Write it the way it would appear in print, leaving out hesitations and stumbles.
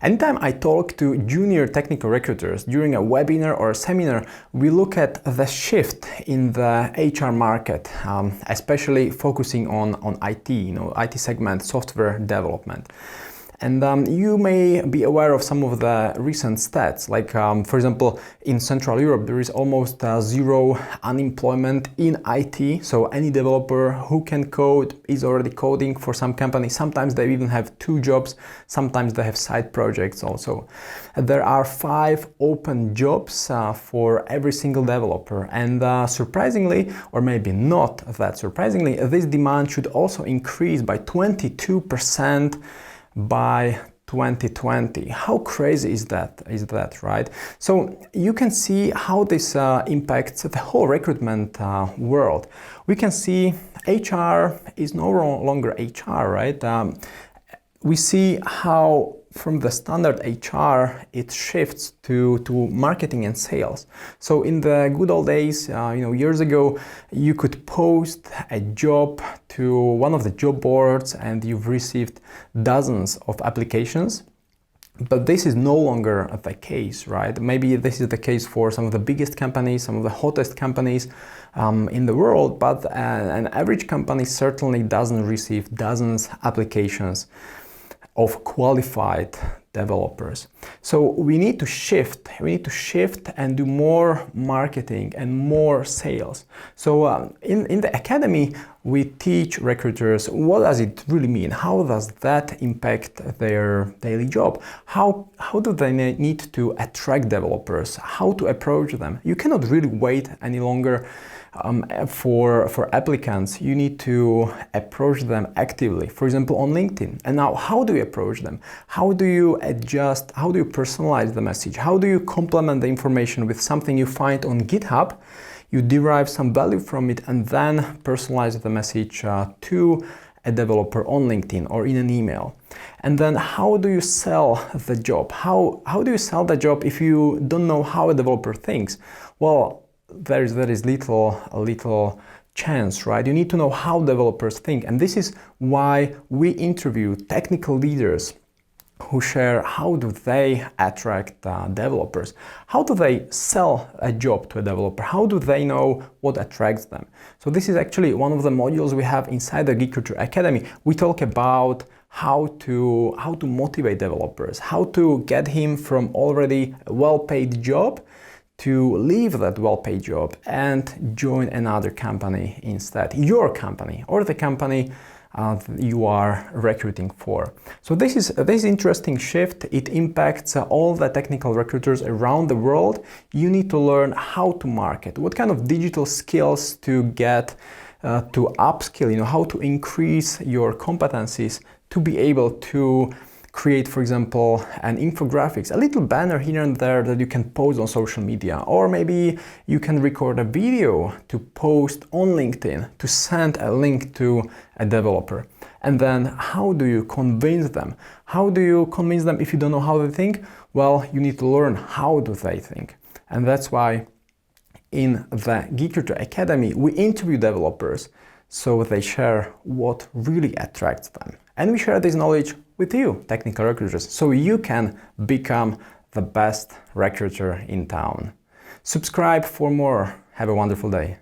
Anytime I talk to junior technical recruiters during a webinar or a seminar, we look at the shift in the HR market, especially focusing on IT, IT segment, software development. And you may be aware of some of the recent stats, like for example, in Central Europe, there is almost zero unemployment in IT. So any developer who can code is already coding for some company. Sometimes they even have 2 jobs. Sometimes they have side projects also. There are 5 open jobs for every single developer. And surprisingly, or maybe not that surprisingly, this demand should also increase by 22% by 2020. How crazy is that, right? So you can see how this impacts the whole recruitment world. We can see HR is no longer HR, right? We see how from the standard HR, it shifts to marketing and sales. So in the good old days, years ago, you could post a job to one of the job boards and you've received dozens of applications. But this is no longer the case, right? Maybe this is the case for some of the biggest companies, some of the hottest companies in the world, but an average company certainly doesn't receive dozens of applications of qualified developers. So we need to shift and do more marketing and more sales. So in the academy, we teach recruiters what does it really mean? How does that impact their daily job? How do they need to attract developers? How to approach them? You cannot really wait any longer for applicants. You need to approach them actively, for example, on LinkedIn. And now, how do you approach them? How do you adjust? How do you personalize the message? How do you complement the information with something you find on GitHub? You derive some value from it and then personalize the message to a developer on LinkedIn or in an email. And then how do you sell the job? How do you sell the job if you don't know how a developer thinks? Well, there is little chance, right? You need to know how developers think. And this is why we interview technical leaders who share how do they attract developers? How do they sell a job to a developer? How do they know what attracts them? So this is actually one of the modules we have inside the RECRUITER Academy. We talk about how to motivate developers, how to get him from already a well-paid job to leave that well-paid job and join another company instead, your company or the company you are recruiting for. So this interesting shift. It impacts all the technical recruiters around the world. You need to learn how to market, what kind of digital skills to get to upskill, how to increase your competencies to be able to create, for example, an infographics, a little banner here and there that you can post on social media, or maybe you can record a video to post on LinkedIn to send a link to a developer. And then how do you convince them? How do you convince them if you don't know how they think? Well, you need to learn how do they think. And that's why in the RECRUITER Academy, we interview developers so they share what really attracts them. And we share this knowledge with you, technical recruiters, so you can become the best recruiter in town. Subscribe for more. Have a wonderful day.